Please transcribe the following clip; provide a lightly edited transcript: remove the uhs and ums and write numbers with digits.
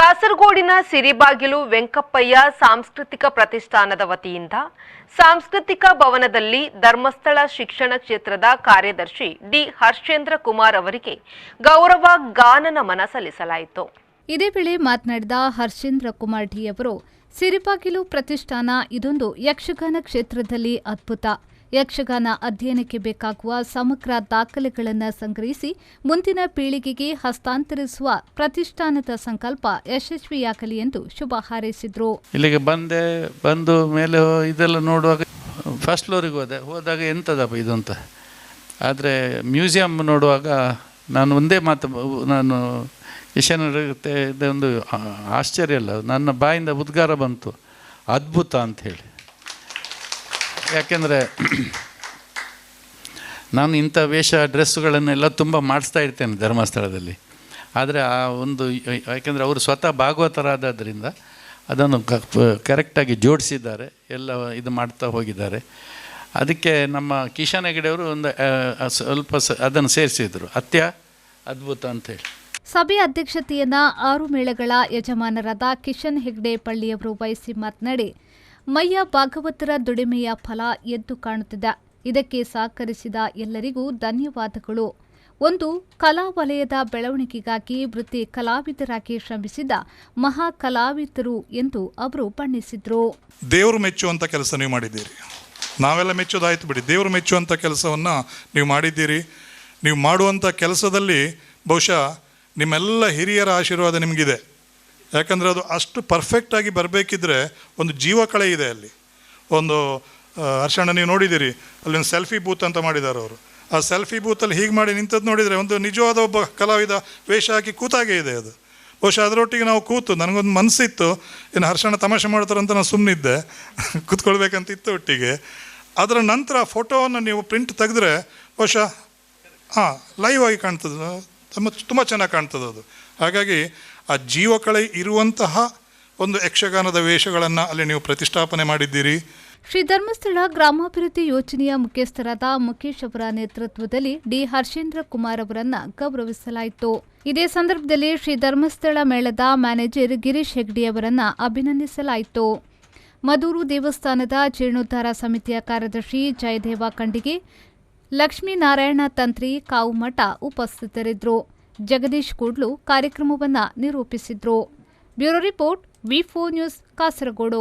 ಕಾಸರಗೋಡಿನ ಸಿರಿಬಾಗಿಲು ವೆಂಕಪ್ಪಯ್ಯ ಸಾಂಸ್ಕೃತಿಕ ಪ್ರತಿಷ್ಠಾನದ ವತಿಯಿಂದ ಸಾಂಸ್ಕೃತಿಕ ಭವನದಲ್ಲಿ ಧರ್ಮಸ್ಥಳ ಶಿಕ್ಷಣ ಕ್ಷೇತ್ರದ ಕಾರ್ಯದರ್ಶಿ ಡಿ ಹರ್ಷೇಂದ್ರ ಕುಮಾರ್ ಅವರಿಗೆ ಗೌರವ ಗಾನ ನಮನ ಸಲ್ಲಿಸಲಾಯಿತು. ಇದೇ ವೇಳೆ ಮಾತನಾಡಿದ ಹರ್ಷೇಂದ್ರ ಕುಮಾರ್ ಡಿ ಅವರು, ಸಿರಿಬಾಗಿಲು ಪ್ರತಿಷ್ಠಾನ ಇದೊಂದು ಯಕ್ಷಗಾನ ಕ್ಷೇತ್ರದಲ್ಲಿ ಅದ್ಭುತ. ಯಕ್ಷಗಾನ ಅಧ್ಯಯನಕ್ಕೆ ಬೇಕಾಗುವ ಸಮಗ್ರ ದಾಖಲೆಗಳನ್ನು ಸಂಗ್ರಹಿಸಿ ಮುಂದಿನ ಪೀಳಿಗೆಗೆ ಹಸ್ತಾಂತರಿಸುವ ಪ್ರತಿಷ್ಠಾನದ ಸಂಕಲ್ಪ ಯಶಸ್ವಿಯಾಗಲಿ ಎಂದು ಶುಭ ಹಾರೈಸಿದರು. ಇಲ್ಲಿಗೆ ಬಂದು ಮೇಲೆ ಇದೆಲ್ಲ ನೋಡುವಾಗ ಫಸ್ಟ್ ಫ್ಲೋರಿಗೆ ಹೋದಾಗ ಎಂಥದಪ್ಪ ಇದು ಅಂತ. ಆದರೆ ಮ್ಯೂಸಿಯಂ ನೋಡುವಾಗ ನಾನು ಒಂದೇ ಮಾತು, ನಾನು ಯಶನರುತ್ತೆ, ಇದೊಂದು ಆಶ್ಚರ್ಯ ಅಲ್ಲ, ನನ್ನ ಬಾಯಿಂದ ಉದ್ಗಾರ ಬಂತು, ಅದ್ಭುತ ಅಂಥೇಳಿ. ಯಾಕೆಂದರೆ ನಾನು ಇಂಥ ಡ್ರೆಸ್ಸುಗಳನ್ನೆಲ್ಲ ತುಂಬ ಮಾಡಿಸ್ತಾ ಇರ್ತೇನೆ ಧರ್ಮಸ್ಥಳದಲ್ಲಿ. ಆದರೆ ಆ ಒಂದು ಯಾಕೆಂದರೆ ಅವರು ಸ್ವತಃ ಭಾಗವತರಾದ್ದರಿಂದ ಅದನ್ನು ಕರೆಕ್ಟಾಗಿ ಜೋಡಿಸಿದ್ದಾರೆ, ಎಲ್ಲ ಇದು ಮಾಡ್ತಾ ಹೋಗಿದ್ದಾರೆ. ಅದಕ್ಕೆ ನಮ್ಮ ಕಿಶನ್ ಹೆಗಡೆಯವರು ಒಂದು ಸ್ವಲ್ಪ ಅದನ್ನು ಸೇರಿಸಿದರು, ಅದ್ಭುತ ಅಂಥೇಳಿ. ಸಭೆ ಅಧ್ಯಕ್ಷತೆಯನ್ನು 6 ಮೇಳಗಳ ಯಜಮಾನರಾದ ಕಿಶನ್ ಹೆಗ್ಡೆ ಪಳ್ಳಿಯವರು ವಹಿಸಿ ಮಾತನಾಡಿ, ಮಯ್ಯ ಭಾಗವತರ ದುಡಿಮೆಯ ಫಲ ಎದ್ದು ಕಾಣುತ್ತಿದೆ. ಇದಕ್ಕೆ ಸಹಕರಿಸಿದ ಎಲ್ಲರಿಗೂ ಧನ್ಯವಾದಗಳು. ಒಂದು ಕಲಾ ವಲಯದ ಬೆಳವಣಿಗೆಗಾಗಿ ವೃತ್ತಿ ಕಲಾವಿದರಾಗಿ ಶ್ರಮಿಸಿದ ಮಹಾ ಕಲಾವಿದರು ಎಂದು ಅವರು ಬಣ್ಣಿಸಿದರು. ದೇವರು ಮೆಚ್ಚುವಂಥ ಕೆಲಸ ನೀವು ಮಾಡಿದ್ದೀರಿ. ನಾವೆಲ್ಲ ಮೆಚ್ಚೋದಾಯ್ತು ಬಿಡಿ, ದೇವರು ಮೆಚ್ಚುವಂಥ ಕೆಲಸವನ್ನು ನೀವು ಮಾಡಿದ್ದೀರಿ. ನೀವು ಮಾಡುವಂಥ ಕೆಲಸದಲ್ಲಿ ಬಹುಶಃ ನಿಮ್ಮೆಲ್ಲ ಹಿರಿಯರ ಆಶೀರ್ವಾದ ನಿಮಗಿದೆ. ಯಾಕಂದರೆ ಅದು ಅಷ್ಟು ಪರ್ಫೆಕ್ಟಾಗಿ ಬರಬೇಕಿದ್ರೆ ಒಂದು ಜೀವಕಳೆ ಇದೆ ಅಲ್ಲಿ. ಒಂದು ಹರ್ಷಣ್ಣ ನೀವು ನೋಡಿದ್ದೀರಿ, ಅಲ್ಲಿ ಒಂದು ಸೆಲ್ಫಿ ಬೂತ್ ಅಂತ ಮಾಡಿದ್ದಾರೆ ಅವರು. ಆ ಸೆಲ್ಫಿ ಬೂತಲ್ಲಿ ಹೀಗೆ ಮಾಡಿ ನಿಂತದ್ದು ನೋಡಿದರೆ ಒಂದು ನಿಜವಾದ ಒಬ್ಬ ಕಲಾವಿದ ವೇಷ ಹಾಕಿ ಕೂತಾಗೆ ಇದೆ ಅದು. ಬಹುಶಃ ಅದರೊಟ್ಟಿಗೆ ನಾವು ಕೂತು ನನಗೊಂದು ಮನಸ್ಸಿತ್ತು, ಇನ್ನು ಹರ್ಷಣ್ಣ ತಮಾಷೆ ಮಾಡ್ತಾರಂತ ನಾನು ಸುಮ್ಮನಿದ್ದೆ, ಕೂತ್ಕೊಳ್ಬೇಕಂತಿತ್ತು ಒಟ್ಟಿಗೆ. ಅದರ ನಂತರ ಫೋಟೋವನ್ನು ನೀವು ಪ್ರಿಂಟ್ ತೆಗೆದ್ರೆ ಬಹುಶಃ ಲೈವ್ ಆಗಿ ಕಾಣ್ತದೆ, ತುಂಬ ಚೆನ್ನಾಗಿ ಕಾಣ್ತದೆ ಅದು. ಹಾಗಾಗಿ ಆ ಜೀವಕಳೆ ಇರುವಂತಹ ಒಂದು ಯಕ್ಷಗಾನದ ವೇಷಗಳನ್ನು ಅಲ್ಲಿ ನೀವು ಪ್ರತಿಷ್ಠಾಪನೆ ಮಾಡಿದ್ದೀರಿ. ಶ್ರೀ ಧರ್ಮಸ್ಥಳ ಗ್ರಾಮಾಭಿವೃದ್ಧಿ ಯೋಜನೆಯ ಮುಖ್ಯಸ್ಥರಾದ ಮುಖೇಶ್ ಅವರ ನೇತೃತ್ವದಲ್ಲಿ ಡಿ ಹರ್ಷೇಂದ್ರ ಕುಮಾರ್ ಅವರನ್ನು ಗೌರವಿಸಲಾಯಿತು. ಇದೇ ಸಂದರ್ಭದಲ್ಲಿ ಶ್ರೀ ಧರ್ಮಸ್ಥಳ ಮೇಳದ ಮ್ಯಾನೇಜರ್ ಗಿರೀಶ್ ಹೆಗ್ಡೆ ಅವರನ್ನು ಅಭಿನಂದಿಸಲಾಯಿತು. ಮದೂರು ದೇವಸ್ಥಾನದ ಜೀರ್ಣೋದ್ಧಾರ ಸಮಿತಿಯ ಕಾರ್ಯದರ್ಶಿ ಜಯದೇವ ಖಂಡಿಗೆ, ಲಕ್ಷ್ಮೀನಾರಾಯಣ ತಂತ್ರಿ ಕಾವುಮಠ ಉಪಸ್ಥಿತರಿದ್ದರು. ಜಗದೀಶ್ ಕೂಡ್ಲು ಕಾರ್ಯಕ್ರಮವನ್ನು ನಿರೂಪಿಸಿದ್ರು. Bureau report, V4 news, Kasaragod.